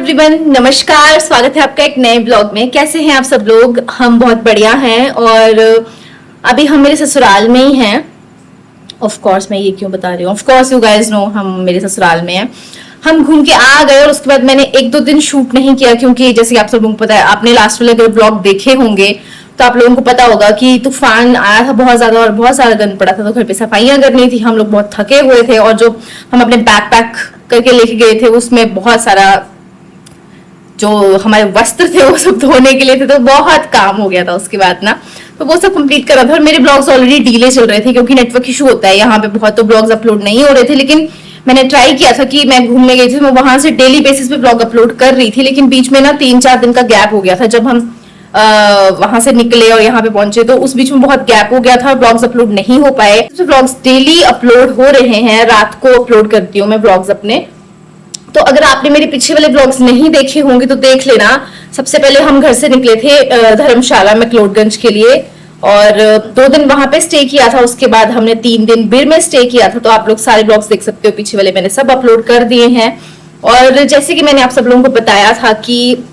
Everyone, नमस्कार। स्वागत है आपका एक नए ब्लॉग में। कैसे हैं आप सब लोग? हम बहुत बढ़िया हैं और अभी हम मेरे ससुराल में ही हैं। ऑफ कोर्स मैं ये क्यों बता रही हूँ, of course you guys know हम मेरे ससुराल में हैं। हम घूम के आ गए और उसके बाद मैंने एक दो दिन शूट नहीं किया क्योंकि जैसे आप सब लोगों को पता है, आपने लास्ट वाले अगर ब्लॉग देखे होंगे तो आप लोगों को पता होगा कि तूफान आया था बहुत ज्यादा और बहुत सारा गंद पड़ा था, तो घर पे सफाइयां करनी थी। हम लोग बहुत थके हुए थे और जो हम अपने बैकपैक करके लेके गए थे उसमें बहुत सारा जो हमारे वस्त्र थे वो सब धोने के लिए थे, तो बहुत काम हो गया था उसके बाद ना। तो वो सब कंप्लीट करा था और मेरे ब्लॉग्स ऑलरेडी डिले चल रहे थे क्योंकि नेटवर्क इशू होता है यहाँ पे बहुत, तो ब्लॉग्स अपलोड नहीं हो रहे थे। लेकिन मैंने ट्राई किया था कि मैं घूमने गई थी, मैं वहां से डेली बेसिस पे ब्लॉग अपलोड कर रही थी, लेकिन बीच में ना 3-4 दिन का गैप हो गया था। जब हम वहां से निकले और यहाँ पे पहुंचे तो उस बीच में बहुत गैप हो गया था, ब्लॉग्स अपलोड नहीं हो पाए। ब्लॉग्स डेली अपलोड हो रहे हैं, रात को अपलोड करती हूँ मैं ब्लॉग्स अपने। तो अगर आपने मेरे पीछे वाले ब्लॉग्स नहीं देखे होंगे तो देख लेना। सबसे पहले हम घर से निकले थे धर्मशाला मैक्लोडगंज के लिए और 2 दिन वहां पे स्टे किया था। उसके बाद हमने 3 दिन बिर में स्टे किया था, तो आप लोग सारे ब्लॉग्स देख सकते हो, पीछे वाले मैंने सब अपलोड कर दिए हैं। और जैसे कि मैंने आप सब लोगों को बताया था कि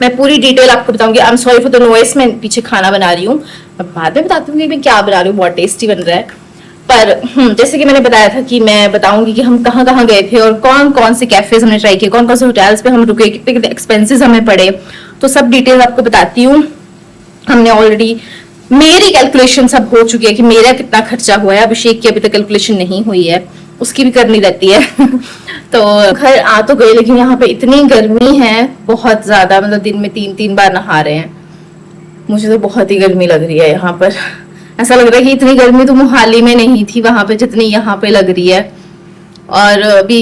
मैं पूरी डिटेल आपको बताऊंगी। I am sorry for the noise, मैं पीछे खाना बना रही हूँ, मैं बाद में बताती हूँ कि मैं क्या बना रही हूँ, बहुत टेस्टी बन रहा है। पर जैसे कि मैंने बताया था कि मैं बताऊंगी कि हम कहाँ कहाँ गए थे और कौन कौन से कैफेज हमने ट्राई किए, कौन कौन से होटल्स पे हम रुके, कितने कितने एक्सपेंसेस हमें पड़े, तो सब डिटेल आपको बताती हूँ। हमने ऑलरेडी मेरी कैलकुलेशन सब हो चुकी है कि मेरा कितना खर्चा हुआ है। अभिषेक की अभी तक कैलकुलेशन नहीं हुई है, उसकी भी करनी रहती है तो घर आ तो गए, लेकिन यहाँ पे इतनी गर्मी है बहुत ज्यादा, मतलब दिन में 3-3 बार नहा रहे हैं। मुझे तो बहुत ही गर्मी लग रही है यहाँ पर। ऐसा लग रहा है कि इतनी गर्मी तो मोहाली में नहीं थी वहां पे जितनी यहाँ पे लग रही है। और अभी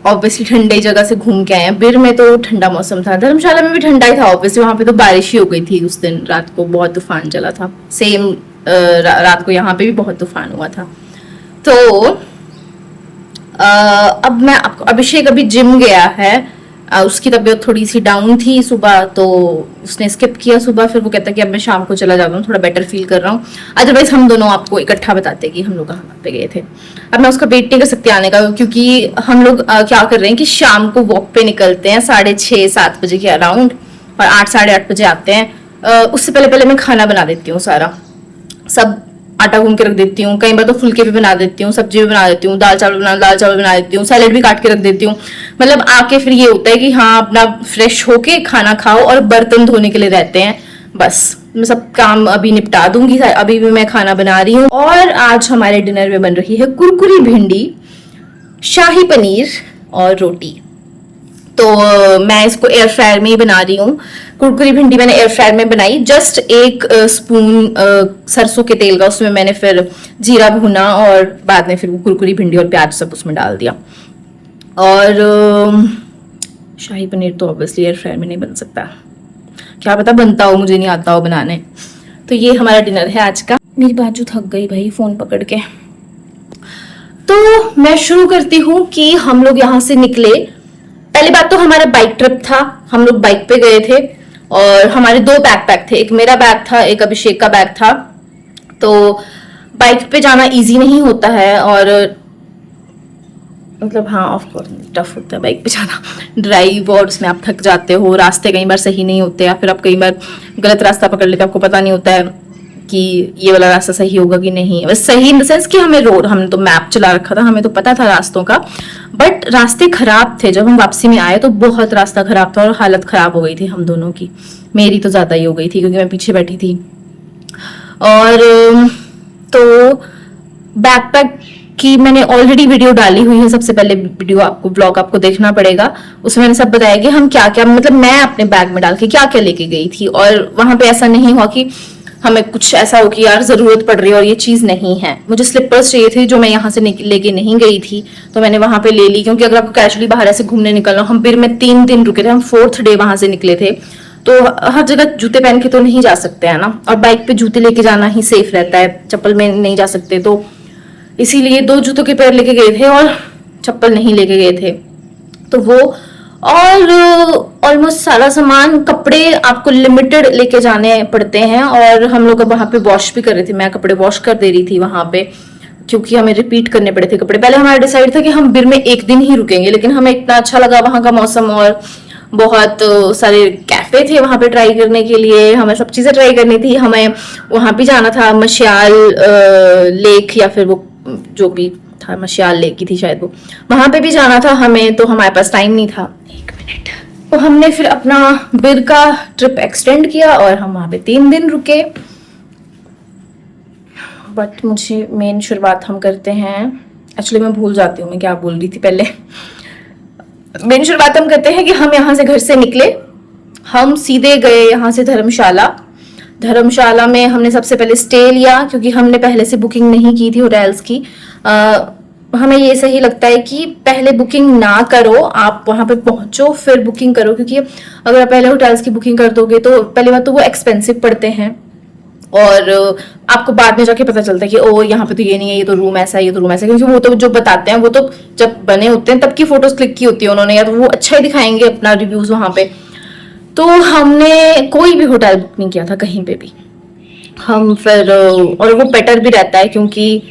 ऑब्वियसली ठंडे जगह से घूम के आए हैं। बिर में तो ठंडा मौसम था, धर्मशाला में भी ठंडा ही था ऑब्वियसली, वहां पे तो बारिश ही हो गई थी उस दिन रात को, बहुत तूफान चला था। सेम रात को यहाँ पे भी बहुत तूफान हुआ था। तो अब मैं आपको, अभिषेक अभी जिम गया है, उसकी तबीयत थोड़ी सी डाउन थी सुबह, तो उसने स्किप किया सुबह। फिर वो कहता है कि अब मैं शाम को चला जाता हूँ, थोड़ा बेटर फील कर रहा हूँ। अदरवाइज हम दोनों आपको इकट्ठा बताते कि हम लोग कहाँ पे गए थे। अब मैं उसका वेट नहीं कर सकती आने का, क्योंकि हम लोग क्या कर रहे हैं कि शाम को वॉक पे निकलते हैं 6:30-7 बजे के अराउंड और 8-8:30 बजे आते हैं। उससे पहले पहले मैं खाना बना देती हूँ, सारा सब आटा गूंद के रख देती हूँ। कई बार तो फुलके भी बना देती हूँ, सब्जी भी बना देती हूँ, दाल चावल बना देती हूँ, सैलेड भी काट के रख देती हूँ। मतलब आके फिर ये होता है कि हाँ अपना फ्रेश होके खाना खाओ, और बर्तन धोने के लिए रहते हैं। बस मैं सब काम अभी निपटा दूंगी। अभी भी मैं खाना बना रही हूँ और आज हमारे डिनर में बन रही है कुरकुरी भिंडी, शाही पनीर और रोटी। तो मैं इसको एयर फ्रायर में ही बना रही हूँ। कुरकुरी भिंडी मैंने एयर फ्रायर में बनाई, जस्ट 1 स्पून सरसों के तेल का, उसमें मैंने फिर जीरा भुना और बाद में फिर वो कुरकुरी भिंडी और प्याज सब उसमें डाल दिया। और शाही पनीर तो ऑब्वियसली एयर फ्रायर में नहीं बन सकता, क्या पता बनता हो, मुझे नहीं आता हो बनाने। तो ये हमारा डिनर है आज का। मेरी बाजू थक गई भाई फोन पकड़ के। तो मैं शुरू करती हूँ कि हम लोग यहाँ से निकले। पहली बात तो हमारा बाइक ट्रिप था, हम लोग बाइक पे गए थे और हमारे 2 बैकपैक थे, एक मेरा बैग था, एक अभिषेक का बैग था। तो बाइक पे जाना इजी नहीं होता है और मतलब हाँ ऑफ कोर्स टफ होता है बाइक पे जाना, ड्राइव, और उसमें आप थक जाते हो, रास्ते कई बार सही नहीं होते या फिर आप कई बार गलत रास्ता पकड़ लेते हो, आपको पता नहीं होता है कि ये वाला रास्ता सही होगा कि नहीं। बस सही इन द सेंस कि हमने तो मैप चला रखा था, हमें तो पता था रास्तों का, बट रास्ते खराब थे। जब हम वापसी में आए तो बहुत रास्ता खराब था और हालत खराब हो गई थी हम दोनों की। मेरी तो ज्यादा ही हो गई थी क्योंकि मैं पीछे बैठी थी। और तो बैकपैक की मैंने ऑलरेडी वीडियो डाली हुई है, सबसे पहले वीडियो आपको ब्लॉग आपको देखना पड़ेगा, उसमें मैंने सब बताया कि हम क्या क्या, मतलब मैं अपने बैग में डाल के क्या क्या लेके गई थी। और वहां पे ऐसा नहीं हुआ कि हमें कुछ ऐसा हो कि यार जरूरत पड़ रही है और ये चीज नहीं है। मुझे स्लीपर्स चाहिए थे जो मैं यहाँ से लेके नहीं गई थी, तो मैंने वहां पे ले ली, क्योंकि अगर आपको कैजुअली बाहर ऐसे घूमने निकलना, हम बिर में 3 दिन रुके थे, हम 4th डे वहां से निकले थे, तो हर जगह जूते पहन के तो नहीं जा सकते है ना, और बाइक पे जूते लेके जाना ही सेफ रहता है, चप्पल में नहीं जा सकते। तो इसीलिए 2 जूतों के पैर लेके गए थे और चप्पल नहीं लेके गए थे। तो वो और ऑलमोस्ट सारा सामान, कपड़े आपको लिमिटेड लेके जाने पड़ते हैं। और हम लोग वहां पे वॉश भी कर रहे थे, मैं कपड़े वॉश कर दे रही थी वहां पे, क्योंकि हमें रिपीट करने पड़े थे कपड़े। पहले हमारा डिसाइड था कि हम बिर में 1 दिन ही रुकेंगे, लेकिन हमें इतना अच्छा लगा वहां का मौसम और बहुत सारे कैफे थे वहां पे ट्राई करने के लिए, हमें सब चीजें ट्राई करनी थी। हमें वहां भी जाना था, मशयाल लेक या फिर वो जो भी था, मशयाल लेक की थी शायद वो, वहां पे भी जाना था हमें, तो हमारे पास टाइम नहीं था। 1 मिनट। तो हमने फिर अपना बिर का ट्रिप एक्सटेंड किया और हम वहां पे 3 दिन रुके। बट मुझे मेन शुरुआत हम करते हैं, एक्चुअली मैं भूल जाती हूँ मैं क्या बोल रही थी पहले। मेन शुरुआत हम करते हैं कि हम यहाँ से घर से निकले, हम सीधे गए यहाँ से धर्मशाला। धर्मशाला में हमने सबसे पहले स्टे लिया, क्योंकि हमने पहले से बुकिंग नहीं की थी होटल्स की। हमें ये सही लगता है कि पहले बुकिंग ना करो, आप वहां पे पहुंचो फिर बुकिंग करो, क्योंकि अगर आप पहले होटल्स की बुकिंग कर दोगे तो पहली बात तो वो एक्सपेंसिव पड़ते हैं, और आपको बाद में जाके पता चलता है कि ओ यहाँ पे तो ये नहीं है, ये तो रूम ऐसा है, ये तो रूम ऐसा है, क्योंकि वो तो जो बताते हैं वो तो जब बने होते हैं तब की फोटोज क्लिक की होती है उन्होंने, या तो वो अच्छा ही दिखाएंगे अपना रिव्यूज वहां पे। तो हमने कोई भी होटल बुक नहीं किया था कहीं पे भी। हम फिर, और वो बेटर भी रहता है, क्योंकि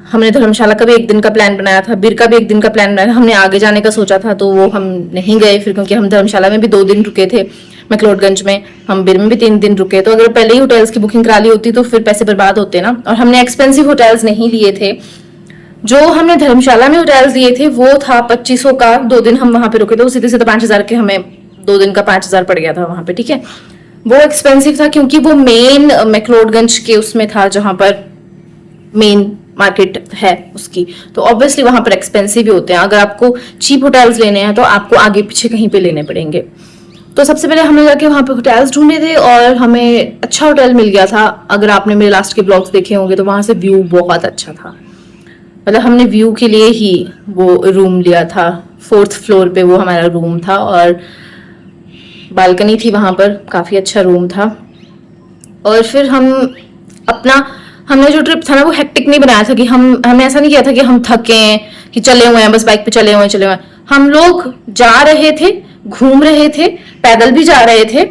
हमने धर्मशाला का भी 1 दिन का प्लान बनाया था, बीर का भी 1 दिन का प्लान बनाया था। हमने आगे जाने का सोचा था तो वो हम नहीं गए फिर, क्योंकि हम धर्मशाला में भी 2 दिन रुके थे, मैक्लोडगंज में, हम बीर में भी 3 दिन रुके। तो अगर पहले ही होटल्स की बुकिंग करा ली होती तो फिर पैसे बर्बाद होते ना। और हमने एक्सपेंसिव होटल्स नहीं लिए थे, जो हमने धर्मशाला में होटल्स लिए थे वो था 2500 का। 2 दिन हम वहां पे रुके थे, वो सीधे सीधे 5000 के, हमें 2 दिन का 5000 पड़ गया था वहां पे, ठीक है। वो एक्सपेंसिव था क्योंकि वो मेन मैक्लोडगंज के उसमें था, जहां पर मेन मार्केट है उसकी, तो ऑब्वियसली वहां पर एक्सपेंसिव ही होते हैं। अगर आपको चीप होटल्स लेने हैं तो आपको आगे पीछे कहीं पे लेने पड़ेंगे। तो सबसे पहले हमने जाके वहां पे होटल्स ढूंढे थे और हमें अच्छा होटल मिल गया था। अगर आपने मेरे लास्ट के ब्लॉग्स देखे होंगे तो वहां से व्यू बहुत अच्छा था, मतलब हमने व्यू के लिए ही वो रूम लिया था। 4th फ्लोर पे वो हमारा रूम था और बालकनी थी वहां पर, काफी अच्छा रूम था। और फिर हमने जो ट्रिप था ना वो हेक्टिक नहीं बनाया था, कि हमने ऐसा नहीं किया था कि हम थके कि चले हुए हैं बस बाइक पे चले हुए हैं। हम लोग जा रहे थे, घूम रहे थे, पैदल भी जा रहे थे,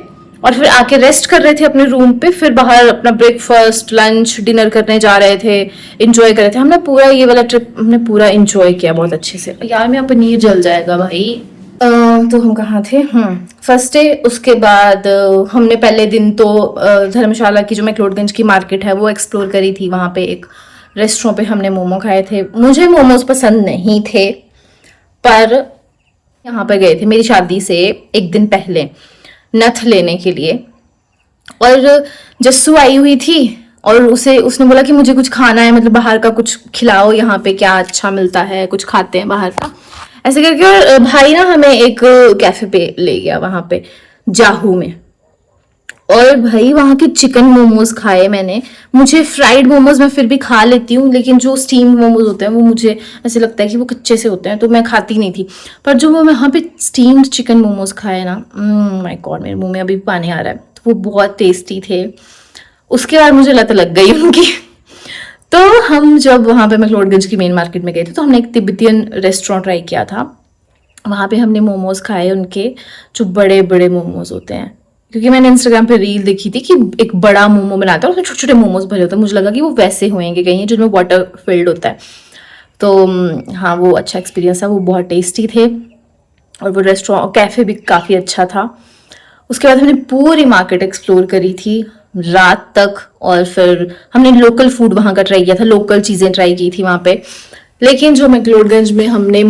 और फिर आके रेस्ट कर रहे थे अपने रूम पे, फिर बाहर अपना ब्रेकफास्ट लंच डिनर करने जा रहे थे, एंजॉय कर रहे थे। हमने पूरा ये वाला ट्रिप हमने पूरा एंजॉय किया बहुत अच्छे से। यार मेरा पनीर जल जाएगा भाई। तो हम कहाँ थे, फर्स्ट डे। उसके बाद हमने पहले दिन तो धर्मशाला की जो मैक्लोडगंज की मार्केट है वो एक्सप्लोर करी थी। वहां पे एक रेस्टोरेंट पे हमने मोमो खाए थे। मुझे मोमोज पसंद नहीं थे, पर यहाँ पे गए थे मेरी शादी से 1 दिन पहले नथ लेने के लिए, और जस्सू आई हुई थी और उसने बोला कि मुझे कुछ खाना है, मतलब बाहर का कुछ खिलाओ, यहाँ पे क्या अच्छा मिलता है, कुछ खाते हैं बाहर का, ऐसे करके। और भाई ना हमें एक कैफे पे ले गया वहां पे जाहू में, और भाई वहां के चिकन मोमोज खाए मैंने। मुझे फ्राइड मोमोज मैं फिर भी खा लेती हूँ, लेकिन जो स्टीम मोमोज होते हैं वो मुझे ऐसे लगता है कि वो कच्चे से होते हैं, तो मैं खाती नहीं थी। पर जो वो वहां पे स्टीम्ड चिकन मोमोज खाए ना, माय गॉड, मेरे मुंह में अभी पानी आ रहा है, तो वो बहुत टेस्टी थे। उसके बाद मुझे लत लग गई उनकी। तो हम जब वहां पे मैक्लोडगंज की मेन मार्केट में गए थे तो हमने एक तिब्बतियन रेस्टोरेंट ट्राई किया था। वहां पे हमने मोमोज खाए उनके, जो बड़े बड़े मोमोज होते हैं, क्योंकि मैंने इंस्टाग्राम पे रील देखी थी कि एक बड़ा मोमो बनाता है, उसमें छोटे छोटे मोमोज भरे होते हैं। मुझे लगा कि वो वैसे होंगे कहीं जिनमें वाटर फिल्ड होता है। तो हाँ, वो अच्छा एक्सपीरियंस था, वो बहुत टेस्टी थे, और वो रेस्टोरेंट कैफे भी काफ़ी अच्छा था। उसके बाद हमने पूरी मार्केट एक्सप्लोर करी थी रात तक, और फिर हमने लोकल फूड वहाँ का ट्राई किया था, लोकल चीज़ें ट्राई की थी वहाँ पे। लेकिन जो मैक्लोडगंज में हमने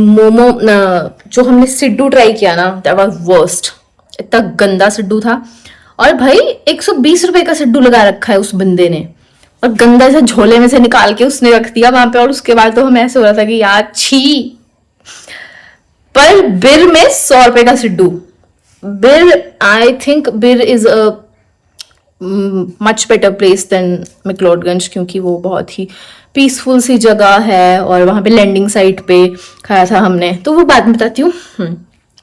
जो हमने सिड्डू ट्राई किया ना, दैट वाज वर्स्ट। इतना गंदा सिड्डू था, और भाई 120 रुपए का सिड्डू लगा रखा है उस बंदे ने, और गंदा सा झोले में से निकाल के उसने रख दिया वहां पे। और उसके बाद तो हमें ऐसे हो रहा था कि यार छी। पर बिर में 100 रुपए का siddu. Bir, I think Bir is a much better place than McLeodganj, क्योंकि वो बहुत ही पीसफुल सी जगह है, और वहां पे लैंडिंग साइट पे खाया था हमने, तो वो बाद में बताती हूँ।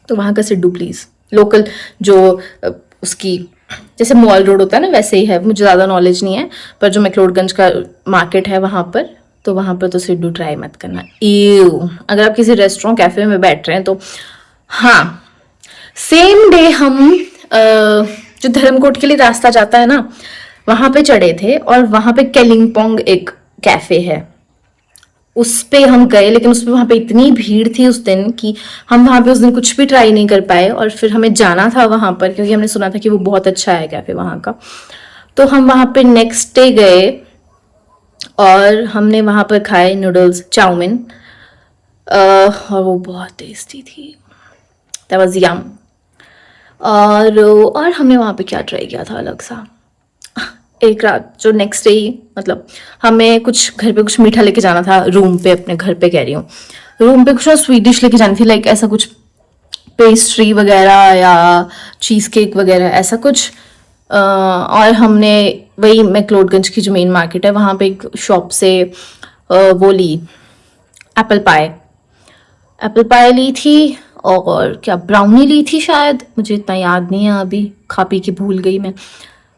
तो वहां का सिड्डू प्लीज, लोकल जो उसकी जैसे मॉल रोड होता है ना वैसे ही है, मुझे ज़्यादा नॉलेज नहीं है, पर जो मैक्लोडगंज का मार्केट है वहाँ पर, तो वहाँ पर तो सिड्डू ट्राई मत करना। अगर आप किसी रेस्टोरेंट कैफे में बैठ रहे हैं तो। हाँ, सेम डे हम जो धर्मकोट के लिए रास्ता जाता है ना, वहाँ पे चढ़े थे, और वहाँ पे केलिंगपोंग एक कैफे है, उस पे हम गए, लेकिन उस पे वहाँ पे इतनी भीड़ थी उस दिन कि हम वहाँ पे उस दिन कुछ भी ट्राई नहीं कर पाए। और फिर हमें जाना था वहाँ पर क्योंकि हमने सुना था कि वो बहुत अच्छा है कैफे वहाँ का। तो हम वहाँ पे नेक्स्ट डे गए और हमने वहाँ पर खाए नूडल्स, चाउमीन, और वो बहुत टेस्टी थी। दैट वाज यम। और हमने वहाँ पे क्या ट्राई किया था अलग सा, एक रात जो नेक्स्ट डे, मतलब हमें कुछ घर पे कुछ मीठा लेके जाना था रूम पे, अपने घर पे कह रही हूँ, रूम पे कुछ ना स्वीट डिश लेके जानी थी, लाइक ऐसा कुछ पेस्ट्री वगैरह या चीज़ केक वगैरह ऐसा कुछ। और हमने वही मैक्लोडगंज की जो मेन मार्केट है वहाँ पे एक शॉप से वो ली, एप्पल पाई, एप्पल पाई ली थी, और क्या ब्राउनी ली थी शायद, मुझे इतना याद नहीं है अभी, खा पी के भूल गई मैं।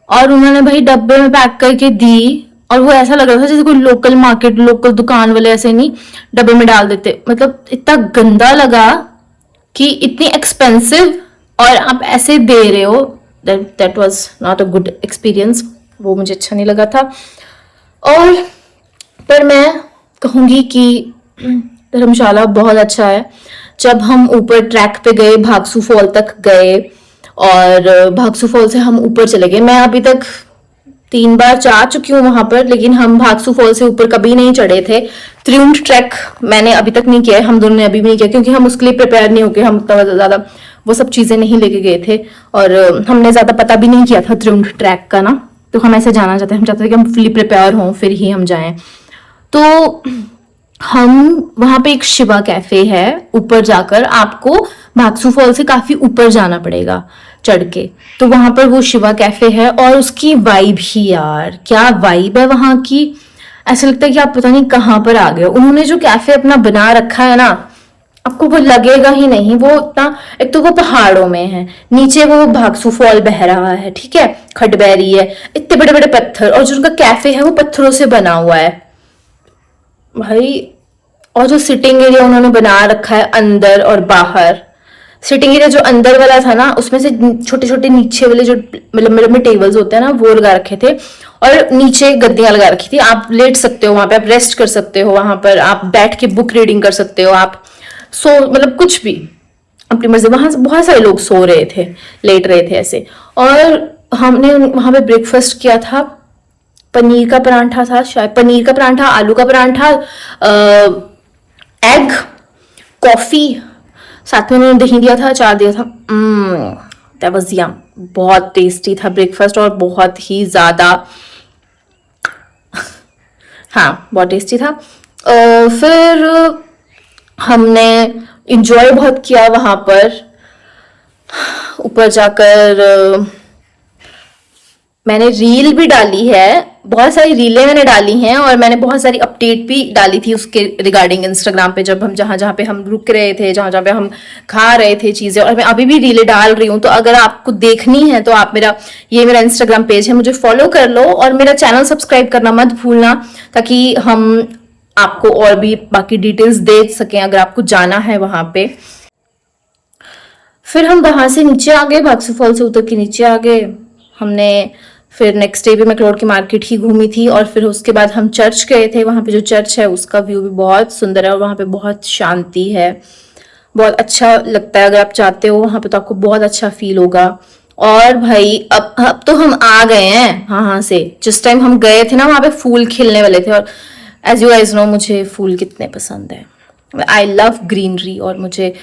और उन्होंने भाई डब्बे में पैक करके दी, और वो ऐसा लग रहा था जैसे कोई लोकल मार्केट, लोकल दुकान वाले ऐसे नहीं डब्बे में डाल देते, मतलब इतना गंदा लगा कि इतनी एक्सपेंसिव और आप ऐसे दे रहे हो। That was not a good experience, वो मुझे अच्छा नहीं लगा था। और पर मैं कहूँगी कि धर्मशाला बहुत अच्छा है। जब हम ऊपर ट्रैक पे गए, भागसू फॉल तक गए, और भागसू फॉल से हम ऊपर चले गए। मैं अभी तक 3 बार जा चुकी हूँ वहां पर, लेकिन हम भागसू फॉल से ऊपर कभी नहीं चढ़े थे। त्रिउंड ट्रैक मैंने अभी तक नहीं किया है, हम दोनों ने अभी भी नहीं किया, क्योंकि हम उसके लिए प्रिपेयर नहीं होके, हम ज्यादा वो सब चीजें नहीं लेके गए थे, और हमने ज्यादा पता भी नहीं किया था त्रिउंड ट्रैक का ना। तो हम ऐसे जाना चाहते हैं, हम चाहते थे कि हम फुली प्रिपेयर हों फिर ही हम जाएं। तो हम वहां पे एक शिवा कैफे है, ऊपर जाकर आपको भागसू फॉल से काफी ऊपर जाना पड़ेगा चढ़ के। तो वहां पर वो शिवा कैफे है, और उसकी वाइब ही यार, क्या वाइब है वहां की, ऐसा लगता है कि आप पता नहीं कहाँ पर आ गए हो। उन्होंने जो कैफे अपना बना रखा है ना, आपको वो लगेगा ही नहीं। वो इतना, एक तो वो पहाड़ों में है, नीचे वो भागसू फॉल बह रहा है, ठीक है, खडबैरी है, इतने बड़े बड़े पत्थर, और जो उनका कैफे है वो पत्थरों से बना हुआ है भाई। और जो सिटिंग एरिया उन्होंने बना रखा है अंदर और बाहर, सिटिंग एरिया जो अंदर वाला था ना, उसमें से छोटे छोटे नीचे वाले जो लंबे लंबे टेबल्स होते हैं ना, वो लगा रखे थे, और नीचे गद्दियां लगा रखी थी। आप लेट सकते हो वहां पे, आप रेस्ट कर सकते हो वहां पर, आप बैठ के बुक रीडिंग कर सकते हो, आप सो मतलब कुछ भी अपनी मर्जी। वहां बहुत सारे लोग सो रहे थे, लेट रहे थे ऐसे। और हमने वहां पे ब्रेकफास्ट किया था, पनीर का परांठा था शायद, पनीर का परांठा, आलू का परांठा, एग, कॉफी, साथ में उन्होंने दही दिया था, अचार दिया था। दैट वाज यम, बहुत टेस्टी था ब्रेकफास्ट, और बहुत ही ज्यादा, हाँ बहुत टेस्टी था। फिर हमने इंजॉय बहुत किया वहां पर ऊपर जाकर। मैंने रील भी डाली है, बहुत सारी रीलें मैंने डाली हैं, और मैंने बहुत सारी अपडेट भी डाली थी उसके रिगार्डिंग इंस्टाग्राम पे, जब हम जहाँ जहाँ पे हम रुक रहे थे, जहाँ जहाँ पे हम खा रहे थे चीजें। और मैं अभी भी रीलें डाल रही हूँ, तो अगर आपको देखनी है तो आप मेरा इंस्टाग्राम पेज है, मुझे फॉलो कर लो, और मेरा चैनल सब्सक्राइब करना मत भूलना, ताकि हम आपको और भी बाकी डिटेल्स दे सकें अगर आपको जाना है वहां पे। फिर हम वहां से नीचे आ गए, भागसू फॉल से उतर के नीचे आ गए हमने। फिर नेक्स्ट डे भी मैक्लोड की मार्केट ही घूमी थी, और फिर उसके बाद हम चर्च गए थे। वहां पे जो चर्च है उसका व्यू भी बहुत सुंदर है, और वहां पे बहुत शांति है, बहुत अच्छा लगता है। अगर आप जाते हो वहां पे तो आपको बहुत अच्छा फील होगा। और भाई अब तो हम आ गए हैं हाँ से, जिस टाइम हम गए थे ना वहां पे फूल खिलने वाले थे। और एज यू गाइस नो मुझे फूल कितने पसंद है, आई लव ग्रीनरी। और मुझे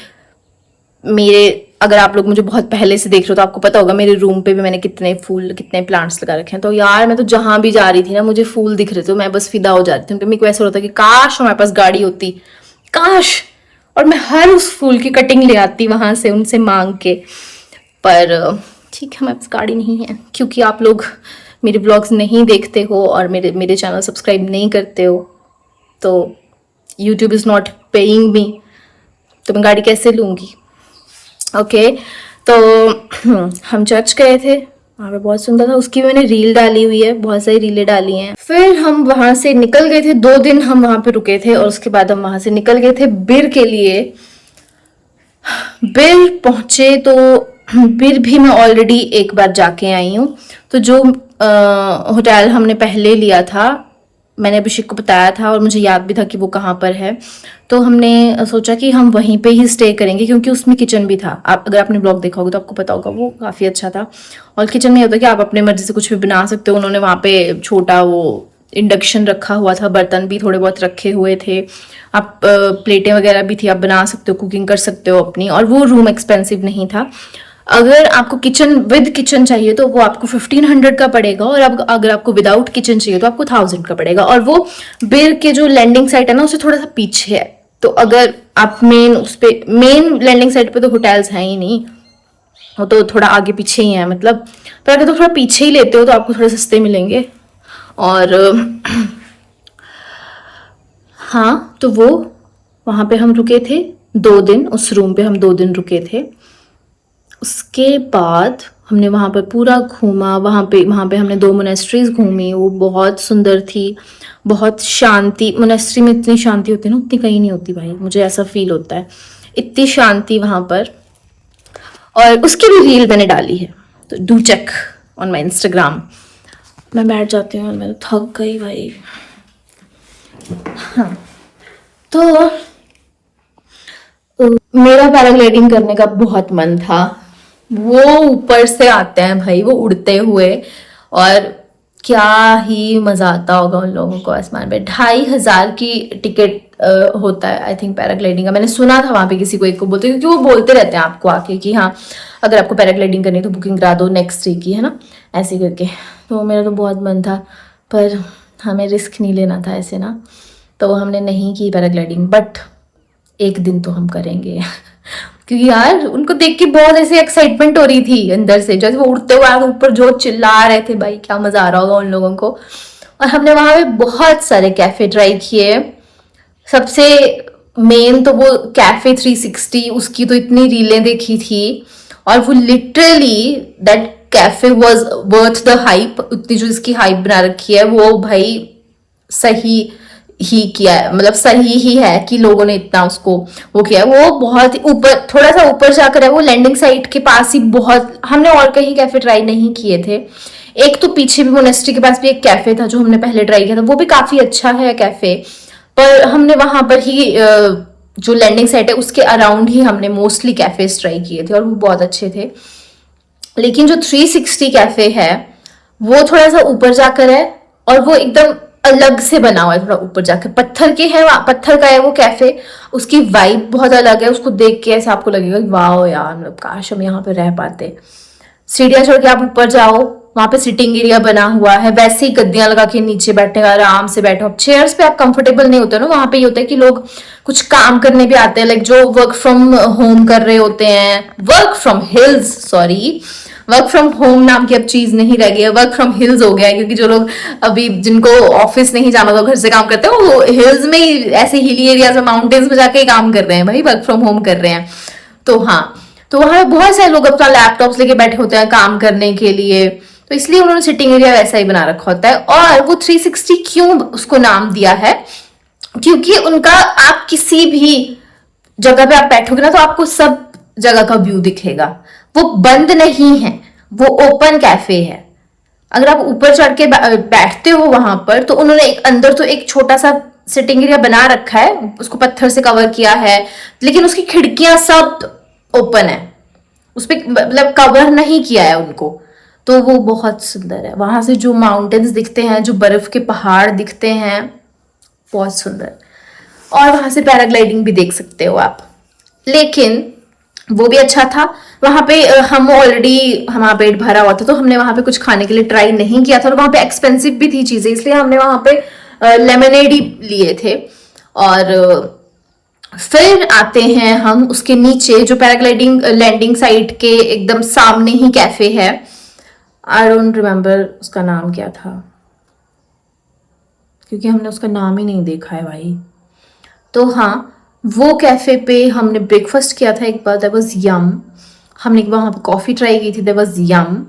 मेरे, अगर आप लोग मुझे बहुत पहले से देख रहे हो तो आपको पता होगा मेरे रूम पे भी मैंने कितने फूल, कितने प्लांट्स लगा रखे हैं। तो यार मैं तो जहां भी जा रही थी ना, मुझे फूल दिख रहे थे, तो मैं बस फिदा हो जा रही थी। तो मेरे को ऐसा होता कि काश हमारे पास गाड़ी होती, काश, और मैं हर उस फूल की कटिंग ले आती वहां से उनसे मांग के। पर ठीक है, हमारे पास गाड़ी नहीं है, क्योंकि आप लोग मेरे ब्लॉग्स नहीं देखते हो और मेरे चैनल सब्सक्राइब नहीं करते हो, तो YouTube is not paying me, तो मैं गाड़ी कैसे लूँगी। ओके तो हम चर्च गए थे, वहाँ पे बहुत सुंदर था, उसकी मैंने रील डाली हुई है, बहुत सारी रीलें डाली हैं। फिर हम वहाँ से निकल गए थे, 2 दिन हम वहाँ पे रुके थे, और उसके बाद हम वहाँ से निकल गए थे बिर के लिए। बिर पहुँचे तो बिर भी मैं ऑलरेडी एक बार जाके आई हूँ। तो जो होटल हमने पहले लिया था मैंने अभिषेक को बताया था और मुझे याद भी था कि वो कहाँ पर है, तो हमने सोचा कि हम वहीं पे ही स्टे करेंगे, क्योंकि उसमें किचन भी था। आप अगर आपने ब्लॉग देखा होगा तो आपको पता होगा, वो काफ़ी अच्छा था। और किचन में होता है कि आप अपने मर्जी से कुछ भी बना सकते हो। उन्होंने वहाँ पे छोटा वो इंडक्शन रखा हुआ था, बर्तन भी थोड़े बहुत रखे हुए थे, आप प्लेटें वगैरह भी थी, आप बना सकते हो, कुकिंग कर सकते हो अपनी। और वो रूम एक्सपेंसिव नहीं था। अगर आपको किचन विद किचन चाहिए तो वो आपको 1500 का पड़ेगा, और अगर आपको विदाउट किचन चाहिए तो आपको 1000 का पड़ेगा। और वो बिर के जो लैंडिंग साइट है ना, उससे थोड़ा सा पीछे है। तो अगर आप मेन लैंडिंग साइट पे तो होटल्स हैं ही नहीं, वो तो थोड़ा आगे पीछे ही है मतलब। पर अगर तो थोड़ा पीछे ही लेते हो तो आपको थोड़े सस्ते मिलेंगे। और हाँ, तो वो वहाँ पे हम रुके थे 2 दिन, उस रूम पे हम 2 दिन रुके थे। उसके बाद हमने वहाँ पर पूरा घूमा। वहाँ पे हमने 2 मोनेस्ट्रीज घूमी, वो बहुत सुंदर थी, बहुत शांति। मोनेस्ट्री में इतनी शांति होती है ना, उतनी कहीं नहीं होती भाई, मुझे ऐसा फील होता है, इतनी शांति वहाँ पर। और उसकी भी रील मैंने डाली है, तो do check on my Instagram. मैं बैठ जाती हूँ, मैं तो थक गई भाई। हाँ, तो मेरा पैराग्लाइडिंग करने का बहुत मन था। वो ऊपर से आते हैं भाई, वो उड़ते हुए, और क्या ही मजा आता होगा उन लोगों को आसमान पे। 2500 की टिकट होता है आई थिंक पैराग्लाइडिंग का। मैंने सुना था वहां पे किसी को एक को बोलते, क्योंकि वो बोलते रहते हैं आपको आके कि हाँ अगर आपको पैराग्लाइडिंग करनी है तो बुकिंग करा दो नेक्स्ट डे की, है ना, ऐसे करके। तो मेरा तो बहुत मन था, पर हमें रिस्क नहीं लेना था ऐसे ना, तो हमने नहीं की पैराग्लाइडिंग। बट एक दिन तो हम करेंगे क्योंकि यार उनको देख के बहुत ऐसे एक्साइटमेंट हो रही थी अंदर से, जैसे वो उड़ते हुए आगे ऊपर जो चिल्ला रहे थे भाई, क्या मजा आ रहा होगा उन लोगों को। और हमने वहां पे बहुत सारे कैफे ट्राई किए। सबसे मेन तो वो कैफे 360, उसकी तो इतनी रीलें देखी थी, और वो literally that cafe was worth the hype. उतनी जो इसकी हाइप बना रखी है, वो भाई सही ही किया है, मतलब सही ही है कि लोगों ने इतना उसको वो किया है। वो बहुत ऊपर, थोड़ा सा ऊपर जाकर है, वो लैंडिंग साइट के पास ही बहुत। हमने और कहीं कैफे ट्राई नहीं किए थे। एक तो पीछे भी मोनेस्ट्री के पास भी एक कैफे था जो हमने पहले ट्राई किया था, वो भी काफी अच्छा है कैफे। पर हमने वहां पर ही जो लैंडिंग साइट है उसके अराउंड ही हमने मोस्टली कैफेज ट्राई किए थे, और वो बहुत अच्छे थे। लेकिन जो 360 कैफे है वो थोड़ा सा ऊपर जाकर है, और वो एकदम अलग से बना हुआ है, थोड़ा ऊपर जाकर पत्थर के है, पत्थर का है वो कैफे। उसकी वाइब बहुत अलग है, उसको देख के ऐसा आपको लगेगा वाओ यार, मतलब काश हम यहाँ पे रह पाते। सीढ़ियां चढ़ के आप ऊपर जाओ, वहां पे सिटिंग एरिया बना हुआ है, वैसे ही गद्दियां लगा के नीचे बैठने का, आराम से बैठो। अब चेयर्स पे आप कंफर्टेबल नहीं होते ना, वहां पे ये होता है कि लोग कुछ काम करने भी आते हैं, लाइक जो वर्क फ्रॉम होम कर रहे होते हैं, work from hills, sorry, work from home नाम की अब चीज नहीं रह गई है, वर्क फ्रॉम हिल्स हो गया है। क्योंकि जो लोग अभी जिनको ऑफिस नहीं जाना था, घर से काम करते हैं, वो हिल्स में ही ऐसे हिली एरियाज में, माउंटेन्स में जाके काम कर रहे हैं भाई, वर्क फ्रॉम होम कर रहे हैं। तो हाँ, तो वहां बहुत सारे लोग अपना लैपटॉप्स लेके बैठे होते हैं काम करने के लिए, तो इसलिए उन्होंने सिटिंग एरिया वैसा ही बना रखा होता है। और वो 360 क्यों उसको नाम दिया है, क्योंकि उनका आप किसी भी जगह पे आप बैठोगे ना तो आपको सब जगह का व्यू दिखेगा। वो बंद नहीं है, वो ओपन कैफे है। अगर आप ऊपर चढ़ के बैठते हो वहां पर, तो उन्होंने एक अंदर तो एक छोटा सा सिटिंग एरिया बना रखा है, उसको पत्थर से कवर किया है, लेकिन उसकी खिड़कियां सब ओपन है, उस पर मतलब कवर नहीं किया है उनको। तो वो बहुत सुंदर है, वहां से जो माउंटेन्स दिखते हैं, जो बर्फ के पहाड़ दिखते हैं, बहुत सुंदर। और वहां से पैराग्लाइडिंग भी देख सकते हो आप। लेकिन वो भी अच्छा था। वहां पे हम ऑलरेडी, हमारा पेट भरा हुआ था, तो हमने वहां पे कुछ खाने के लिए ट्राई नहीं किया था, और वहां पे एक्सपेंसिव भी थी चीजें, इसलिए हमने वहां पे लेमनेड ही लिए थे। और फिर आते हैं हम उसके नीचे, जो पैराग्लाइडिंग लैंडिंग साइट के एकदम सामने ही कैफे है। आई डोंट रिमेम्बर उसका नाम क्या था, क्योंकि हमने उसका नाम ही नहीं देखा है भाई। तो हाँ, वो कैफे पे हमने ब्रेकफास्ट किया था एक बार, दैट वाज यम। हमने एक बार वहाँ पर कॉफ़ी ट्राई की थी, दैट वाज यम।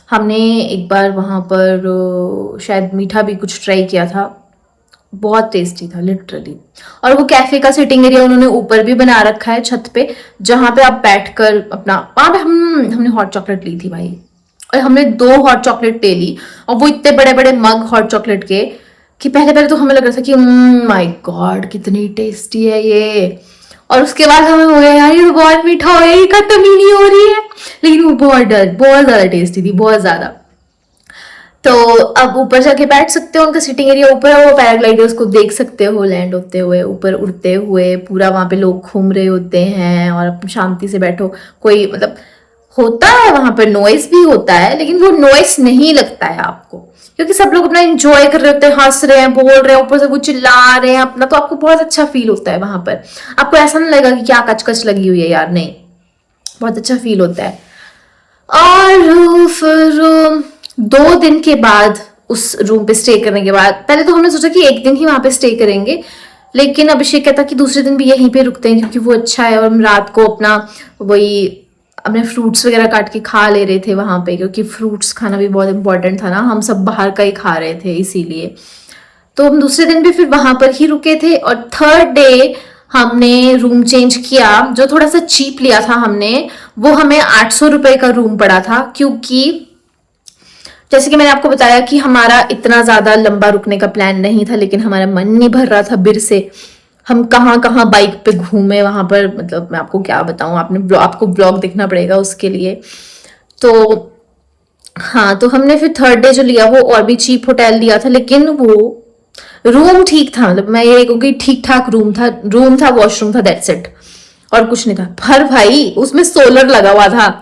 हमने एक बार वहाँ पर शायद मीठा भी कुछ ट्राई किया था, बहुत टेस्टी था लिटरली। और वो कैफे का सिटिंग एरिया उन्होंने ऊपर भी बना रखा है छत पे, जहाँ पे आप बैठकर अपना, वहाँ पे हमने हॉट चॉकलेट ली थी भाई, और हमने 2 हॉट चॉकलेट ले ली, और वो इतने बड़े बड़े मग हॉट चॉकलेट के, कि पहले पहले तो हमें लग रहा था कि माय गॉड कितनी टेस्टी है ये, और उसके बाद हमें हो गया यार ये तो बहुत मीठा हो गया, ये खत्म ही नहीं हो रही है। लेकिन वो बहुत ज्यादा टेस्टी थी, बहुत ज्यादा। तो अब ऊपर जाके बैठ सकते हो, उनका सिटिंग एरिया ऊपर है, वो पैराग्लाइडर्स को देख सकते हो लैंड होते हुए, ऊपर उड़ते हुए, पूरा वहां पे लोग घूम रहे होते हैं, और आप शांति से बैठो। कोई मतलब होता है वहां पर नॉइस भी होता है, लेकिन वो नॉइस नहीं लगता है आपको, क्योंकि सब लोग अपना एंजॉय कर रहे होते हैं, हंस रहे हैं, बोल रहे हैं, ऊपर से वो चिल्ला रहे हैं अपना, तो आपको बहुत अच्छा फील होता है वहां पर। आपको ऐसा नहीं लगेगा कि क्या कचकच लगी हुई है यार, नहीं, बहुत अच्छा फील होता है। और फिर 2 दिन के बाद उस रूम पे स्टे करने के बाद, पहले तो हमने सोचा कि एक दिन ही वहां पे स्टे करेंगे, लेकिन अभिषेक कहता कि दूसरे दिन भी यहीं पे रुकते हैं क्योंकि वो अच्छा है, और हम रात को अपना वही अपने फ्रूट्स वगैरह काट के खा ले रहे थे वहां पे, क्योंकि फ्रूट्स खाना भी बहुत इंपॉर्टेंट था ना, हम सब बाहर का ही खा रहे थे इसीलिए। तो हम दूसरे दिन भी फिर वहां पर ही रुके थे, और थर्ड डे हमने रूम चेंज किया, जो थोड़ा सा चीप लिया था हमने, वो हमें 800 रुपए का रूम पड़ा था, क्योंकि जैसे कि मैंने आपको बताया कि हमारा इतना ज्यादा लंबा रुकने का प्लान नहीं था, लेकिन हमारा मन नहीं भर रहा था बिर से। हम कहाँ कहाँ बाइक पे घूमे वहां पर, मतलब मैं आपको क्या बताऊं, आपको ब्लॉग देखना पड़ेगा उसके लिए। तो हाँ, तो हमने फिर थर्ड डे जो लिया वो और भी चीप होटल लिया था, लेकिन वो रूम ठीक था, मतलब मैं ये कहूँगी ठीक ठाक रूम था, वॉशरूम था, दैट्स इट, और कुछ नहीं था। पर भाई उसमें सोलर लगा हुआ था,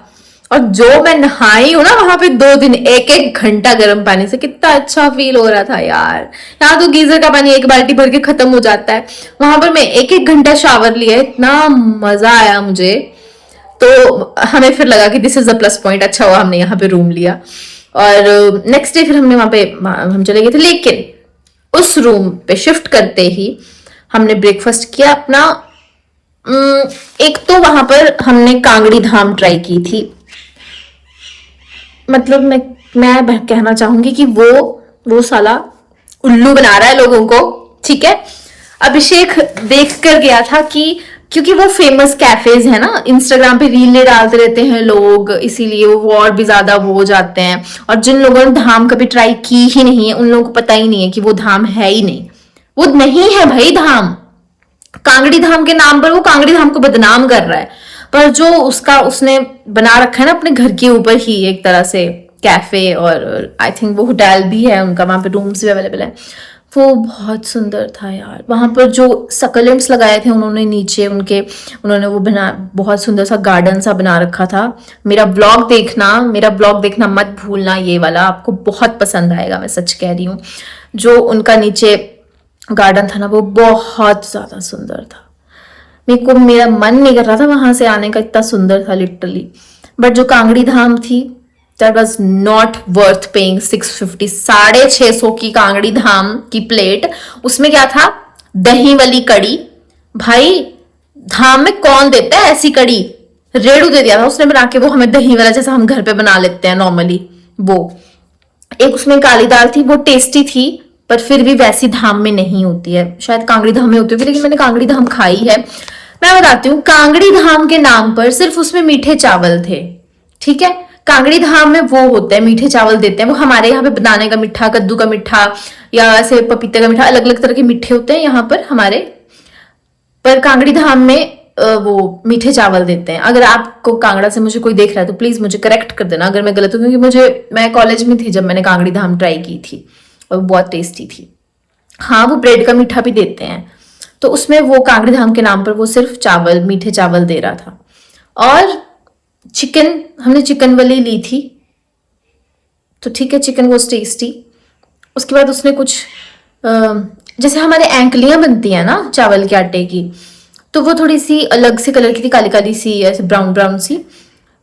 और जो मैं नहाई हूं ना वहां पे 2 दिन, 1-1 घंटा गर्म पानी से, कितना अच्छा फील हो रहा था यार। यहाँ तो गीजर का पानी 1 बाल्टी भर के खत्म हो जाता है, वहां पर मैं 1-1 घंटा शावर लिया, इतना मजा आया मुझे। तो हमें फिर लगा कि this is a plus point, अच्छा हुआ हमने यहाँ पे रूम लिया। और नेक्स्ट डे फिर हमने वहां पे हम चले गए थे, लेकिन उस रूम पे शिफ्ट करते ही हमने ब्रेकफास्ट किया अपना। एक तो वहां पर हमने कांगड़ी धाम ट्राई की थी, मतलब मैं कहना चाहूंगी कि वो साला उल्लू बना रहा है लोगों को, ठीक है। अभिषेक देख कर गया था कि क्योंकि वो फेमस कैफेज है ना, इंस्टाग्राम पे रीलें डालते रहते हैं लोग, इसीलिए वो और भी ज्यादा वो हो जाते हैं। और जिन लोगों ने धाम कभी ट्राई की ही नहीं है, उन लोगों को पता ही नहीं है कि वो धाम है ही नहीं, वो नहीं है भाई धाम। कांगड़ी धाम के नाम पर वो कांगड़ी धाम को बदनाम कर रहा है, पर जो उसने बना रखा है ना अपने घर के ऊपर ही एक तरह से कैफे, और आई थिंक वो होटल भी है उनका, वहां पे रूम्स भी अवेलेबल है, वो बहुत सुंदर था यार। वहां पर जो सकलेंट्स लगाए थे उन्होंने नीचे, उन्होंने वो बना, बहुत सुंदर सा गार्डन सा बना रखा था। मेरा ब्लॉग देखना मत भूलना, ये वाला आपको बहुत पसंद आएगा, मैं सच कह रही हूँ। जो उनका नीचे गार्डन था ना, वो बहुत ज्यादा सुंदर था। मेरा मन नहीं कर रहा था वहां से आने का, इतना सुंदर था लिटरली। बट जो कांगड़ी धाम थी, that was not worth paying 650, 650 की कांगड़ी धाम की प्लेट। उसमें क्या था, दही वाली कड़ी। भाई धाम में कौन देता है ऐसी कड़ी, रेड़ू दे दिया था उसने बना के, वो हमें दही वाला जैसा हम घर पे बना लेते हैं नॉर्मली। वो एक उसमें काली दाल थी, वो टेस्टी थी, पर फिर भी वैसी धाम में नहीं होती है, शायद कांगड़ी धाम में होती होगी, लेकिन मैंने कांगड़ी धाम खाई है। मैं बताती हूँ, कांगड़ी धाम के नाम पर सिर्फ उसमें मीठे चावल थे, ठीक है। कांगड़ी धाम में वो होते हैं मीठे चावल देते हैं, वो हमारे यहाँ पे बनाने का मीठा, कद्दू का मीठा, या ऐसे पपीते का मीठा, अलग अलग तरह के मीठे होते हैं यहाँ पर हमारे। पर कांगड़ी धाम में वो मीठे चावल देते हैं। अगर आपको कांगड़ा से मुझे कोई देख रहा है तो प्लीज मुझे करेक्ट कर देना अगर मैं गलत हूँ, क्योंकि मैं कॉलेज में थी जब मैंने कांगड़ी धाम ट्राई की थी, और वो बहुत टेस्टी थी। हाँ, वो ब्रेड का मीठा भी देते हैं, तो उसमें वो कांगड़ी धाम के नाम पर वो सिर्फ चावल, मीठे चावल दे रहा था। और चिकन, हमने चिकन वाली ली थी, तो ठीक है, चिकन वॉज टेस्टी। उसके बाद उसने कुछ जैसे हमारे एंकलियां बनती हैं ना चावल के आटे की, तो वो थोड़ी सी अलग से कलर की थी, काली काली सी, ऐसे ब्राउन ब्राउन सी,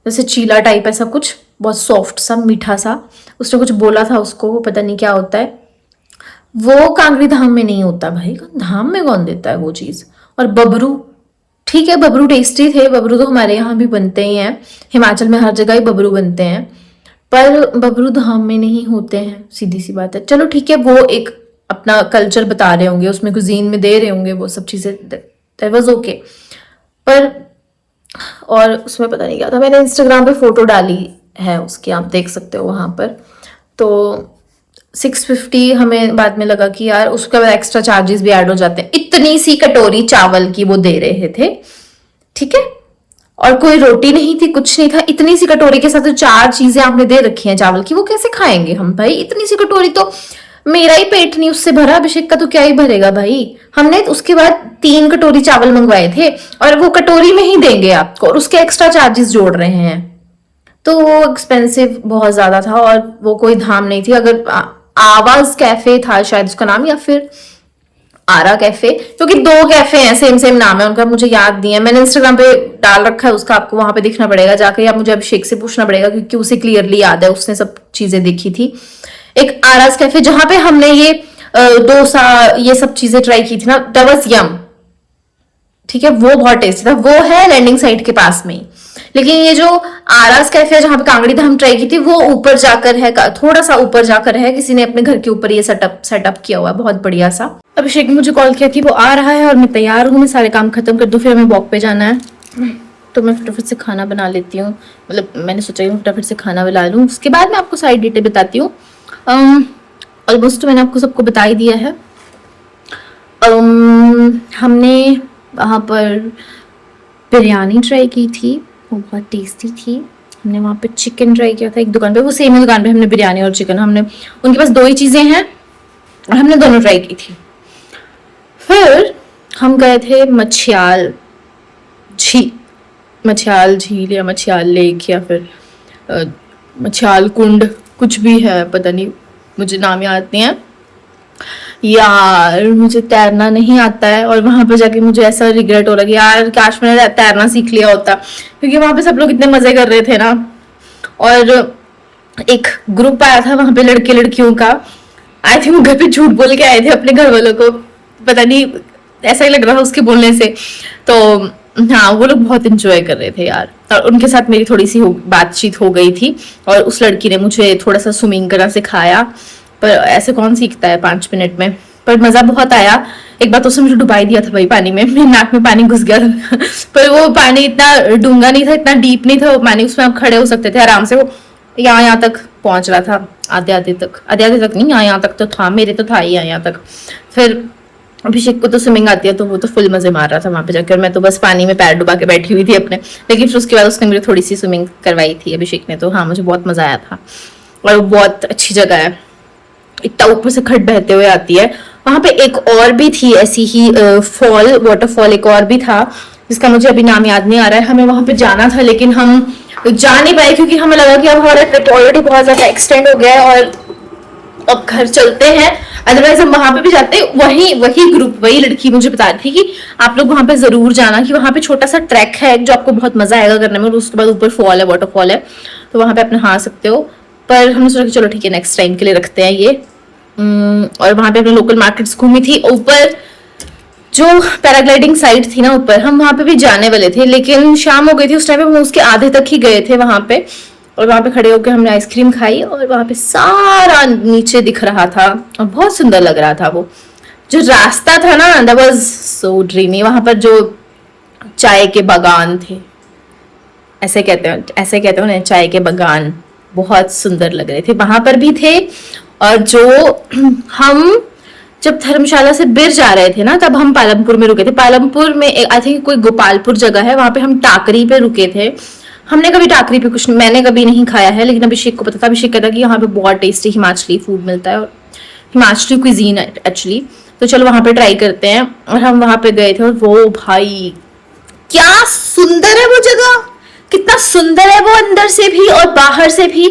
जैसे चीला टाइप, ऐसा कुछ बहुत सॉफ्ट सा मीठा सा। उसने कुछ बोला था उसको, वो पता नहीं क्या होता है, वो कांगड़ी धाम में नहीं होता भाई, धाम में कौन देता है वो चीज। और बबरू, ठीक है, बबरू टेस्टी थे, बबरू तो हमारे यहाँ भी बनते ही हैं, हिमाचल में हर जगह ही बबरू बनते हैं, पर बबरू धाम में नहीं होते हैं, सीधी सी बात है। चलो ठीक है, वो एक अपना कल्चर बता रहे होंगे, उसमें कुजीन में दे रहे होंगे वो सब चीजें, दैट वाज ओके। पर और उसमें पता नहीं क्या था, मैंने इंस्टाग्राम पे फोटो डाली है उसकी, आप देख सकते हो वहां पर। तो 650 हमें बाद में लगा कि यार उसके बाद एक्स्ट्रा चार्जेस भी ऐड हो जाते हैं। इतनी सी कटोरी चावल की वो दे रहे थे, ठीक है, और कोई रोटी नहीं थी, कुछ नहीं था। इतनी सी कटोरी के साथ जो 4 चीजें आपने दे रखी हैं चावल की, वो कैसे खाएंगे हम भाई? इतनी सी कटोरी तो मेरा ही पेट नहीं उससे भरा, अभिषेक का तो क्या ही भरेगा भाई। हमने उसके बाद 3 कटोरी चावल मंगवाए थे और वो कटोरी में ही देंगे आपको और उसके एक्स्ट्रा चार्जेस जोड़ रहे हैं। तो वो एक्सपेंसिव बहुत ज्यादा था और वो कोई धाम नहीं थी। अगर आवाज कैफे था शायद उसका नाम, या फिर आरा कैफे, क्योंकि 2 कैफे हैं, सेम सेम नाम है उनका, मुझे याद नहीं है। मैंने इंस्टाग्राम पे डाल रखा है उसका, आपको वहां पे दिखना पड़ेगा जाकर, या मुझे अभिषेक से पूछना पड़ेगा क्योंकि उसे क्लियरली याद है, उसने सब चीजें देखी थी। एक आरास कैफे जहां पे हमने ये डोसा ये सब चीजें ट्राई की थी ना, दैट वाज यम, ठीक है, वो बहुत टेस्टी था। वो है लैंडिंग साइड के पास में ही। लेकिन ये जो आरास कैफे जहां पे कांगड़ी धाम ट्राई की थी, वो ऊपर जाकर है, थोड़ा सा ऊपर जाकर है, किसी ने अपने घर के ऊपर ये सेटअप किया हुआ है, बहुत बढ़िया सा। अभिषेक ने मुझे कॉल किया कि वो आ रहा है और मैं तैयार हूँ, मैं सारे काम खत्म कर दूं, फिर हमें वॉक पे जाना है। तो मैं फटाफट से खाना बना लेती हूँ, मतलब मैंने सोचा फटाफट से खाना बना लूँ, उसके बाद मैं आपको सारी डिटेल बताती हूँ। ऑलमोस्ट मैंने आपको सबको बता ही दिया है। हमने वहाँ पर बिरयानी ट्राई की थी, वो बहुत टेस्टी थी। हमने वहाँ पे चिकन ट्राई किया था एक दुकान पे, वो सेम ही दुकान पे हमने बिरयानी और चिकन, हमने उनके पास 2 ही चीज़ें हैं और हमने दोनों ट्राई की थी। फिर हम गए थे मछियाल झील या मछियाल लेक या फिर मछियाल कुंड, कुछ भी है, पता नहीं, मुझे नाम याद नहीं है यार। मुझे तैरना नहीं आता है और वहां पर जाके मुझे ऐसा रिग्रेट हो रहा है यार, काश मैंने तैरना सीख लिया होता, क्योंकि वहां पे सब लोग इतने मजे कर रहे थे ना। और एक ग्रुप आया था वहां पे लड़के लड़कियों का, आई थिंक घर पे झूठ बोल के आए थे अपने घर वालों को, पता नहीं, ऐसा ही लग रहा था उसके बोलने से। तो हाँ, वो लोग बहुत इंजॉय कर रहे थे यार, और उनके साथ मेरी थोड़ी सी बातचीत हो गई थी और उस लड़की ने मुझे थोड़ा सा स्विमिंग करना सिखाया, पर ऐसे कौन सीखता है 5 मिनट में। पर मजा बहुत आया। एक बार तो उसने मुझे डुबाई दिया था भाई पानी में, मेरे नाक में पानी घुस गया था पर वो पानी इतना डूंगा नहीं था, इतना डीप नहीं था वो पानी, उसमें आप खड़े हो सकते थे आराम से। वो यहाँ तक पहुंच रहा था, आधे तक नहीं, यहाँ तक तो था, मेरे तो था ही यहाँ तक। फिर अभिषेक को तो स्विमिंग आती है तो वो तो फुल मजे मार रहा था वहां पे जाकर, मैं तो बस पानी में पैर डुबा के बैठी हुई थी अपने। लेकिन फिर उसके बाद उसने मुझे थोड़ी सी स्विमिंग करवाई थी अभिषेक ने, तो हाँ मुझे बहुत मजा आया था। और बहुत अच्छी जगह है, इतना ऊपर से खट बहते हुए आती है। वहां पे एक और भी थी ऐसी ही फॉल, वाटरफॉल एक और भी था जिसका मुझे अभी नाम याद नहीं आ रहा है। हमें वहां पे जाना था लेकिन हम जा नहीं पाए क्योंकि हमें लगा कि अब हमारा ट्रिप ऑलरेडी बहुत ज्यादा एक्सटेंड हो गया है और अब घर चलते हैं, अदरवाइज हम वहां पे भी जाते। वही ग्रुप, वही लड़की मुझे बता रही थी कि आप लोग वहां पे जरूर जाना, कि वहां पे छोटा सा ट्रैक है जो आपको बहुत मजा आएगा करने में, उसके बाद ऊपर फॉल है, वाटरफॉल है, तो वहां पे आप नहा सकते हो। पर हमने सोचा कि चलो ठीक है नेक्स्ट टाइम के लिए रखते हैं ये। और वहां पे अपने लोकल मार्केट्स घूमी थी। ऊपर जो पैराग्लाइडिंग साइट थी ना ऊपर, हम वहां पे भी जाने वाले थे लेकिन शाम हो गई थी उस टाइम पे, हम उसके आधे तक ही गए थे वहां पे। और वहां पे खड़े होकर हमने आइसक्रीम खाई और वहां पे सारा नीचे दिख रहा था और बहुत सुंदर लग रहा था। वो जो रास्ता था ना, दैट वाज सो ड्रीमी। वहां पर जो चाय के बागान थे, ऐसे कहते हो ना, चाय के बागान बहुत सुंदर लग रहे थे, वहां पर भी थे। और जो हम जब धर्मशाला से बिर जा रहे थे ना, तब हम पालमपुर में रुके थे। पालमपुर में आई थिंक कोई गोपालपुर जगह है, वहां पे हम टाकरी पे रुके थे। हमने कभी टाकरी पे कुछ, मैंने कभी नहीं खाया है, लेकिन अभिषेक को पता था। अभिषेक कहता कि यहाँ पे बहुत टेस्टी हिमाचली फूड मिलता है और हिमाचली क्विजीन एक्चुअली, तो चलो वहां पे ट्राई करते हैं। और हम वहां पे गए थे और वो भाई क्या सुंदर है वो जगह, कितना सुंदर है वो, अंदर से भी और बाहर से भी।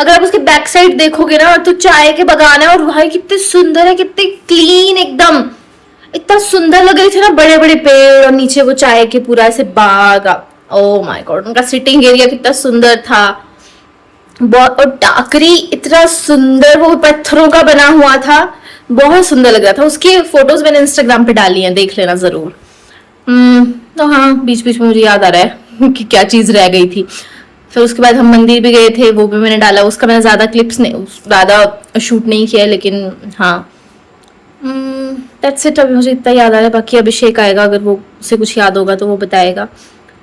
अगर आप उसके बैक साइड देखोगे ना तो चाय के बागान है और भाई कितने सुंदर है, कितने क्लीन, एकदम इतना सुंदर लग रहे थे ना, बड़े बड़े पेड़ और नीचे वो चाय के पूरा ऐसे बाग। ओह माय गॉड, उनका सिटिंग एरिया कितना सुंदर था बहुत। और टाकरी इतना सुंदर, वो पत्थरों का बना हुआ था, बहुत सुंदर लग रहा था। उसकी फोटोज मैंने इंस्टाग्राम पे डाली हैं, देख लेना जरूर। तो हाँ, बीच बीच में मुझे याद आ रहा है कि क्या चीज रह गई थी। फिर उसके बाद हम मंदिर भी गए थे, वो भी मैंने डाला। उसका मैंने ज्यादा क्लिप्स नहीं, ज्यादा शूट नहीं किया, लेकिन हाँ दैट्स इट। अभी मुझे इतना याद आ रहा है, बाकी अभिषेक आएगा, अगर वो उसे कुछ याद होगा तो वो बताएगा।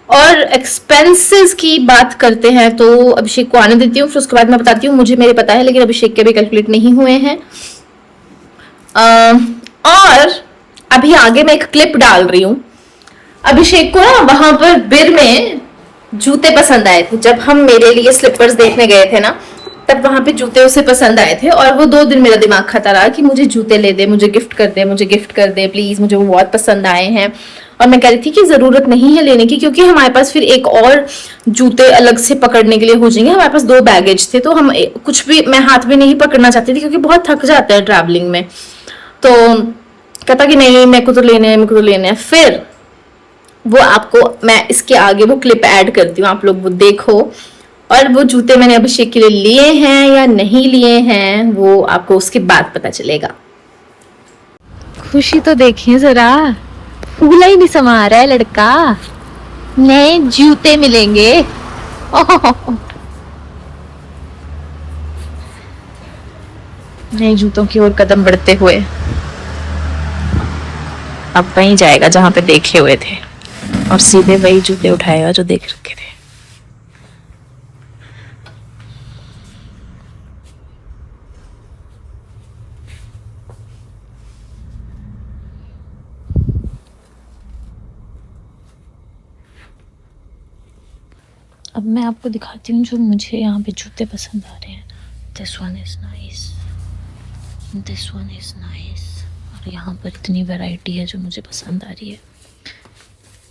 और एक्सपेंसेस की बात करते हैं तो अभिषेक को आने देती हूँ, फिर उसके बाद मैं बताती हूँ। मुझे मेरे पता है, लेकिन अभिषेक के भी कैलकुलेट नहीं हुए हैं। और अभी आगे मैं एक क्लिप डाल रही हूँ। अभिषेक को ना वहां पर बिर में जूते पसंद आए थे। जब हम मेरे लिए स्लीपर्स देखने गए थे ना, तब वहां पे जूते उसे पसंद आए थे, और वो 2 दिन मेरा दिमाग खाता रहा कि मुझे जूते ले दे, मुझे गिफ्ट कर दे, मुझे गिफ्ट कर दे प्लीज, मुझे वो बहुत पसंद आए हैं। और मैं कह रही थी कि जरूरत नहीं है लेने की, क्योंकि हमारे पास फिर एक और जूते अलग से पकड़ने के लिए हो जाएंगे। हमारे पास 2 बैगेज थे, तो हम कुछ भी मैं हाथ में नहीं पकड़ना चाहती थी, क्योंकि बहुत थक जाते हैं ट्रैवलिंग में। तो कहता कि नहीं, मेरे को तो लेने हैं, मेरे को तो लेने हैं। फिर वो आपको मैं इसके आगे वो क्लिप ऐड करती हूँ, आप लोग वो देखो। और वो जूते मैंने अभिषेक के लिए लिए हैं या नहीं लिए हैं, वो आपको उसके बाद पता चलेगा। खुशी तो देखिए जरा, फूला ही नहीं समा रहा है लड़का। नए जूते मिलेंगे। नए जूतों की ओर कदम बढ़ते हुए अब वहीं जाएगा जहां पे देखे हुए थे, और सीधे वही जूते उठाएगा जो देख रखे थे। अब मैं आपको दिखाती हूँ जो मुझे यहाँ पे जूते पसंद आ रहे हैं। This one is nice, this one is nice. और यहाँ पर इतनी वैरायटी है जो मुझे पसंद आ रही है।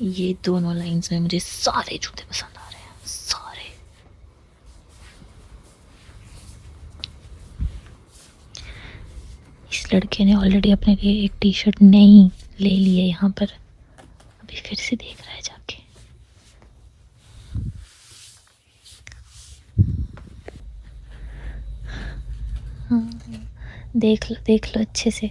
ये दोनों लाइंस में मुझे सारे जूते पसंद आ रहे हैं, सारे। इस लड़के ने ऑलरेडी अपने लिए एक टी शर्ट नई ले ली है यहाँ पर, अभी फिर से देख रहा है जाके। हाँ, देख लो अच्छे से।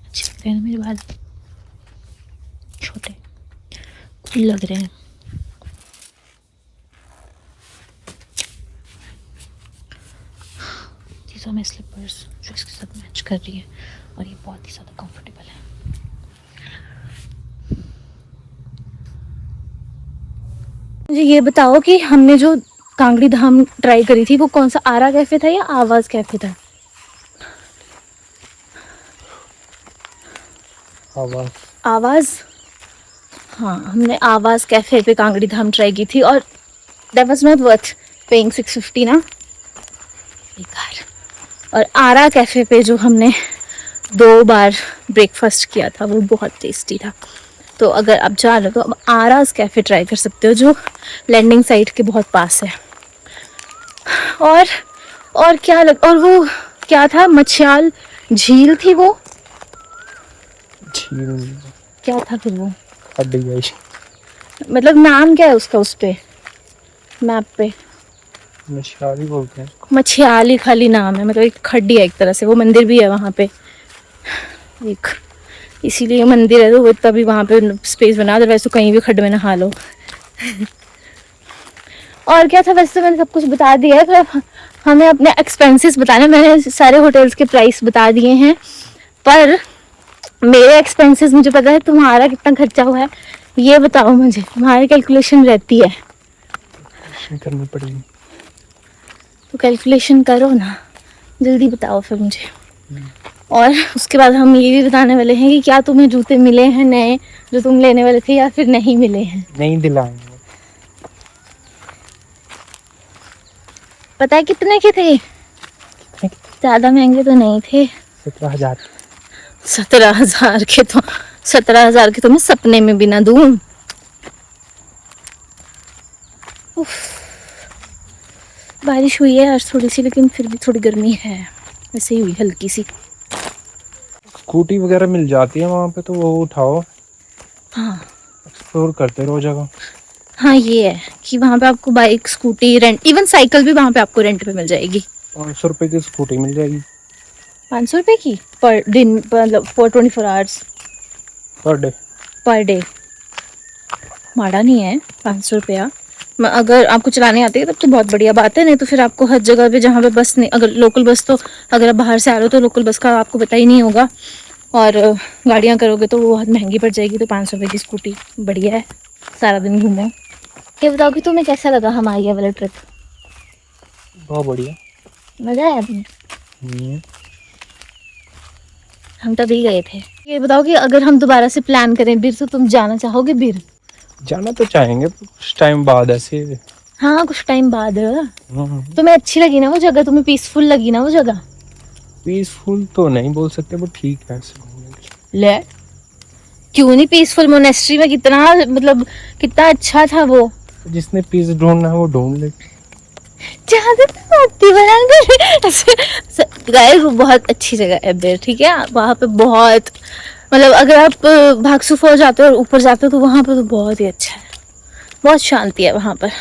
अच्छे लगते हैं मेरे बाल, छोटे कूल लग रहे हैं। थीस आर माय स्लीपर्स जो इसके साथ मैच कर रही है, और ये बहुत ही ज़्यादा कंफर्टेबल है। मुझे ये बताओ कि हमने जो कांगड़ी धाम ट्राई करी थी वो कौन सा, आरा कैफे था या आवाज कैफे था? आवाज। हाँ, हमने आवाज कैफे पे कांगड़ी धाम ट्राई की थी, और that was not worth paying 650 ना, बेकार। और आरा कैफे पे जो हमने 2 बार ब्रेकफास्ट किया था वो बहुत टेस्टी था। तो अगर आप जा रहे हो तो अब आरास कैफ़े ट्राई कर सकते हो, जो लैंडिंग साइट के बहुत पास है। और क्या और वो क्या था, मछयाल झील थी वो, झील क्या था फिर वो, मतलब नाम क्या है उसका उस पे मैप पे? मछयाली बोलते हैं। मछयाली खाली नाम है, मतलब एक खड्डी है एक तरह से। वो मंदिर भी है वहाँ पे एक, इसीलिए मंदिर है तो वो तभी वहाँ पे स्पेस बना दे, वैसे तो कहीं भी खड्ड में नहा लो। और क्या था, वैसे तो मैंने सब कुछ बता दिया है, पर हमें अपने एक्सपेंसेस बताने, मैंने सारे होटल्स के प्राइस बता दिए हैं, पर मेरे एक्सपेंसेस मुझे पता है। तुम्हारा कितना खर्चा हुआ है ये बताओ मुझे, तुम्हारी कैलकुलेशन रहती है, करनी पड़ेगी तो कैलकुलेशन करो ना, जल्दी बताओ फिर मुझे। और उसके बाद हम ये भी बताने वाले हैं कि क्या तुम्हें जूते मिले हैं नए जो तुम लेने वाले थे, या फिर नहीं मिले हैं। नहीं दिलाएंगे। पता है कितने के थे? ज्यादा महंगे तो नहीं थे, 17,000। 17,000 के तो 17,000 के तो मैं सपने में भी ना दूं। बारिश हुई है आज थोड़ी सी, लेकिन फिर भी थोड़ी गर्मी है, वैसे ही हुई हल्की सी। स्कूटी वगैरह मिल जाती है वहाँ पे तो वो उठाओ। हाँ, एक्सप्लोर करते रहो जगह। हाँ, ये है कि वहाँ पे आपको bike, scooty rent, even cycle भी वहाँ पे आपको रेंट पे मिल जाएगी। 500 रुपए की स्कूटी मिल जाएगी। 500 रुपए की पर दिन, मतलब फॉर 24 आवर्स पर डे। माड़ा नहीं है 500 रुपया, अगर आपको चलाने आती है तब तो बहुत बढ़िया बात है, नहीं तो फिर आपको हर जगह पे जहाँ पे बस नहीं, अगर लोकल बस तो अगर आप बाहर से आ रहे हो तो लोकल बस का आपको पता ही नहीं होगा, और गाड़ियाँ करोगे तो वो बहुत महंगी पड़ जाएगी। तो 500 रुपये की स्कूटी बढ़िया है, सारा दिन घूमो। ये बताओ कि तुम्हें कैसा लगा हमारी ये वाला ट्रिप? बहुत बढ़िया, मज़ा आया तुम्हें? हम तभी गए थे। ये बताओ कि अगर हम दोबारा से प्लान करें बिर, तो तुम जाना चाहोगे बिर? जाना तो चाहेंगे कुछ टाइम बाद ऐसे। हाँ कुछ टाइम बाद। तुम्हें अच्छी लगी ना वो जगह? तुम्हें पीसफुल लगी ना वो जगह? पीसफुल तो नहीं बोल सकते बट ठीक है ऐसे घूमने के लिए। ले क्यों नहीं पीसफुल? मोनेस्ट्री में कितना मतलब कितना अच्छा था वो। जिसने पीस ढूंढना है वो ढूंढ ले। गाइस वो बहुत अच्छी जगह है बिर, ठीक है। वहाँ पे बहुत मतलब अगर आप भागसू फॉल जाते हो और ऊपर जाते हो तो वहाँ पे तो बहुत ही अच्छा है, बहुत शांति है वहाँ पर।